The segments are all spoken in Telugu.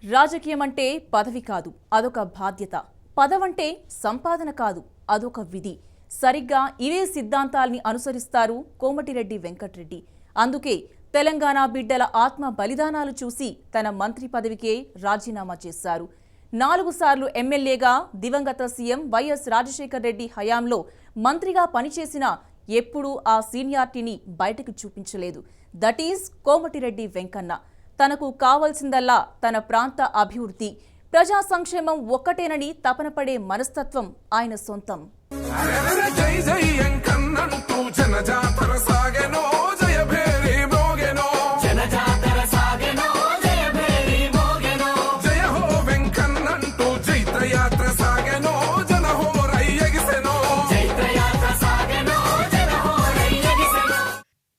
రాజకీయం అంటే పదవి కాదు, అదొక బాధ్యత. పదవంటే సంపాదన కాదు, అదొక విధి. సరిగ్గా ఇవే సిద్ధాంతాల్ని అనుసరిస్తారు కోమటిరెడ్డి వెంకటరెడ్డి. అందుకే తెలంగాణ బిడ్డల ఆత్మ బలిదానాలు చూసి తన మంత్రి పదవికే రాజీనామా చేశారు. 4 సార్లు ఎమ్మెల్యేగా దివంగత సీఎం వైఎస్ రాజశేఖర్ రెడ్డి హయాంలో మంత్రిగా పనిచేసినా ఎప్పుడూ ఆ సీనియారిటీని బయటకు చూపించలేదు. That is Komatireddy Venkanna. తనకు కావాల్సిందల్లా తన ప్రాంత అభివృద్ధి, ప్రజా సంక్షేమం ఒక్కటేనని తపన పడే మనస్తత్వం ఆయన సొంతం.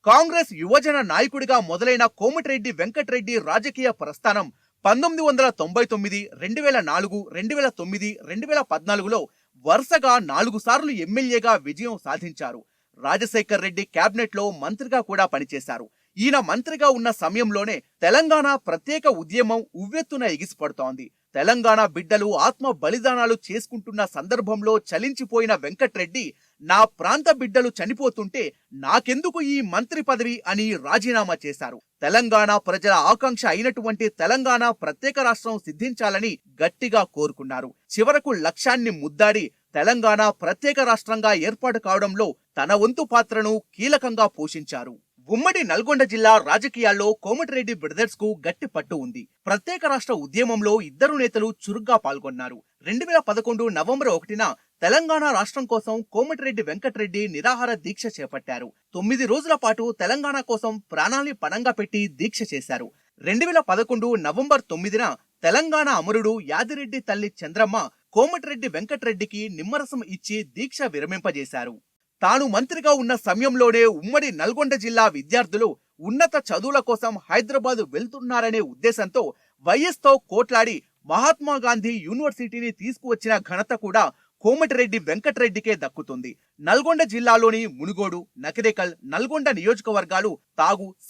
కాంగ్రెస్ యువజన నాయకుడిగా మొదలైన కోమటిరెడ్డి వెంకటరెడ్డి రాజకీయ ప్రస్థానం 1999, 2004, 2009, 2014లో వరుసగా 4 సార్లు ఎమ్మెల్యేగా విజయం సాధించారు. రాజశేఖర్ రెడ్డి క్యాబినెట్ లో మంత్రిగా కూడా పనిచేశారు. ఈయన మంత్రిగా ఉన్న సమయంలోనే తెలంగాణ ప్రత్యేక ఉద్యమం ఉవ్వెత్తున ఎగిసిపడుతోంది. తెలంగాణ బిడ్డలు ఆత్మ బలిదానాలు చేసుకుంటున్న సందర్భంలో చలించిపోయిన వెంకటరెడ్డి, నా ప్రాంత బిడ్డలు చనిపోతుంటే నాకెందుకు ఈ మంత్రి పదవి అని రాజీనామా చేశారు. తెలంగాణ ప్రజల ఆకాంక్ష అయినటువంటి తెలంగాణ ప్రత్యేక రాష్ట్రం సిద్ధించాలని గట్టిగా కోరుకున్నారు. చివరకు లక్ష్యాన్ని ముద్దాడి తెలంగాణ ప్రత్యేక రాష్ట్రంగా ఏర్పాటు కావడంలో తన వంతు పాత్రను కీలకంగా పోషించారు. ఉమ్మడి నల్గొండ జిల్లా రాజకీయాల్లో కోమటిరెడ్డి బ్రదర్స్ కు గట్టి పట్టు ఉంది. ప్రత్యేక రాష్ట్ర ఉద్యమంలో ఇద్దరు నేతలు చురుగ్గా పాల్గొన్నారు. 2011 నవంబర్ 1న తెలంగాణ రాష్ట్రం కోసం కోమటిరెడ్డి వెంకటరెడ్డి నిరాహార దీక్ష చేపట్టారు. 9 రోజుల పాటు తెలంగాణ కోసం ప్రాణాల్ని పణంగా పెట్టి దీక్ష చేశారు. 2011 నవంబర్ 9న తెలంగాణ అమరుడు యాదిరెడ్డి తల్లి చంద్రమ్మ కోమటిరెడ్డి వెంకటరెడ్డికి నిమ్మరసం ఇచ్చి దీక్ష విరమింపజేశారు. తాను మంత్రిగా ఉన్న సమయంలోనే ఉమ్మడి నల్గొండ జిల్లా విద్యార్థులు ఉన్నత చదువుల కోసం హైదరాబాద్ వెళ్తున్నారనే ఉద్దేశంతో వైఎస్ తో కోట్లాడి మహాత్మా గాంధీ యూనివర్సిటీని తీసుకువచ్చిన ఘనత కూడా కోమటిరెడ్డి వెంకటరెడ్డికే దక్కుతుంది. నల్గొండ జిల్లాలోని మునుగోడు, నకిరేకల్, నల్గొండ నియోజకవర్గాలు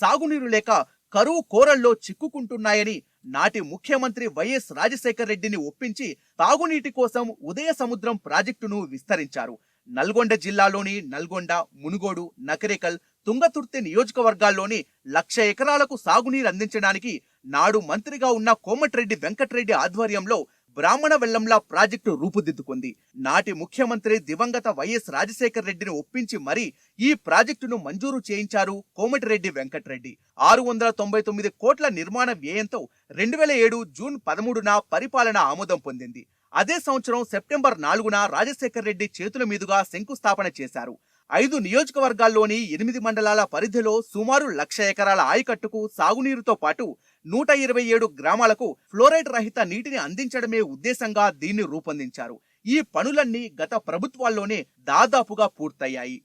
సాగునీరు లేక కరువు కోరల్లో చిక్కుకుంటున్నాయని నాటి ముఖ్యమంత్రి వైఎస్ రాజశేఖర్ రెడ్డిని ఒప్పించి తాగునీటి కోసం ఉదయ సముద్రం ప్రాజెక్టును విస్తరించారు. నల్గొండ జిల్లాలోని నల్గొండ, మునుగోడు, నకిరేకల్, తుంగతుర్తి నియోజకవర్గాల్లోని 1,00,000 ఎకరాలకు సాగునీరు అందించడానికి నాడు మంత్రిగా ఉన్న కోమటిరెడ్డి వెంకటరెడ్డి ఆధ్వర్యంలో బ్రాహ్మణ వెల్లంలా ప్రాజెక్టు రూపుదిద్దుకుంది. నాటి ముఖ్యమంత్రి దివంగత వైఎస్ రాజశేఖర్ రెడ్డిని ఒప్పించి మరీ ఈ ప్రాజెక్టును మంజూరు చేయించారు కోమటిరెడ్డి వెంకటరెడ్డి. 699 కోట్ల నిర్మాణ వ్యయంతో 2007 జూన్ 13న పరిపాలన ఆమోదం పొందింది. అదే సంవత్సరం సెప్టెంబర్ 4న రాజశేఖర్ రెడ్డి చేతుల మీదుగా శంకుస్థాపన చేశారు. 5 నియోజకవర్గాల్లోని 8 మండలాల పరిధిలో సుమారు 1,00,000 ఎకరాల ఆయకట్టుకు సాగునీరుతో పాటు 127 గ్రామాలకు ఫ్లోరైడ్ రహిత నీటిని అందించడమే ఉద్దేశంగా దీన్ని రూపొందించారు. ఈ పనులన్నీ గత ప్రభుత్వాల్లోనే దాదాపుగా పూర్తయ్యాయి.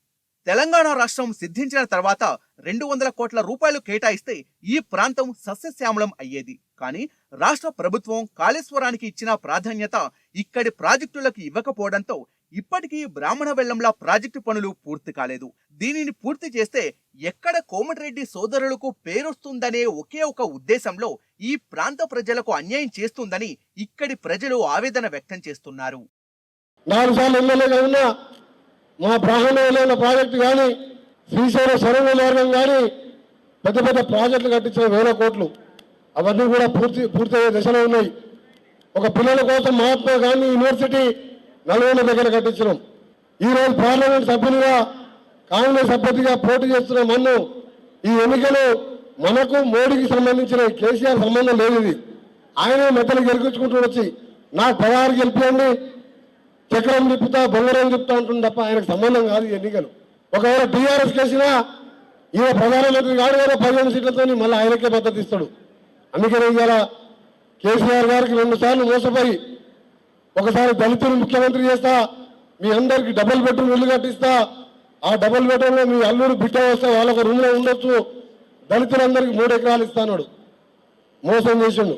తెలంగాణ రాష్ట్రం సిద్ధించిన తర్వాత 200 కోట్ల రూపాయలు కేటాయిస్తే ఈ ప్రాంతం సస్యశ్యామలం అయ్యేది. కానీ రాష్ట్ర ప్రభుత్వం కాళేశ్వరానికి ఇచ్చిన ప్రాధాన్యత ఇక్కడి ప్రాజెక్టులకు ఇవ్వకపోవడంతో ఇప్పటికీ బ్రాహ్మణ వెల్లంలా ప్రాజెక్టు పనులు పూర్తి కాలేదు. దీనిని పూర్తి చేస్తే ఎక్కడ కోమటిరెడ్డి సోదరులకు పేరొస్తుందనే ఒకే ఒక ఉద్దేశంలో ఈ ప్రాంత ప్రజలకు అన్యాయం చేస్తుందని ఇక్కడి ప్రజలు ఆవేదన వ్యక్తం చేస్తున్నారు. 4 సార్లు ఎమ్మెల్యేగా ఉన్నా మా బ్రాహ్మణ వెల్లంల ప్రాజెక్టు కానీ, శ్రీశైలం సొరంగ మార్గం కానీ, పెద్ద పెద్ద ప్రాజెక్టులు కట్టించిన 1,000 కోట్లు అవన్నీ కూడా పూర్తయ్యే దశలో ఉన్నాయి. ఒక పిల్లల కోసం మహాత్మా గాంధీ యూనివర్సిటీ నల్గొండ దగ్గర కట్టించడం. ఈరోజు పార్లమెంట్ సభ్యులుగా కాంగ్రెస్ అభ్యర్థిగా పోటీ చేస్తున్న మన్ను ఈ ఎన్నికలు మనకు మోడీకి సంబంధించిన కేసీఆర్ సంబంధం లేదు. ఇది ఆయనే మెత్తలు గెలిపించుకుంటూ వచ్చి నాకు 16 గెలిపియండి, చక్రం తిప్పుతా, బొంగరం తిప్పుతా అంటుంది తప్ప ఆయనకు సంబంధం కాదు ఈ ఎన్నికలు. ఒకవేళ టీఆర్ఎస్ కేసినా ఈయన ప్రధానమంత్రి కాడు కదా 15 సీట్లతో మళ్ళీ ఆయనకే మద్దతు ఇస్తాడు. అందుకని ఇవాళ కేసీఆర్ గారికి 2 సార్లు మోసపోయి ఒకసారి దళితులు ముఖ్యమంత్రి చేస్తా, మీ అందరికి డబుల్ బెడ్రూమ్ ఇల్లు కట్టిస్తా, ఆ డబుల్ బెడ్రూమ్ లో మీ అల్లుడు బిడ్డ వస్తే వాళ్ళొక రూమ్ లో ఉండొచ్చు, దళితులందరికీ 3 ఎకరాలు ఇస్తాడు, మోసం చేసిండు.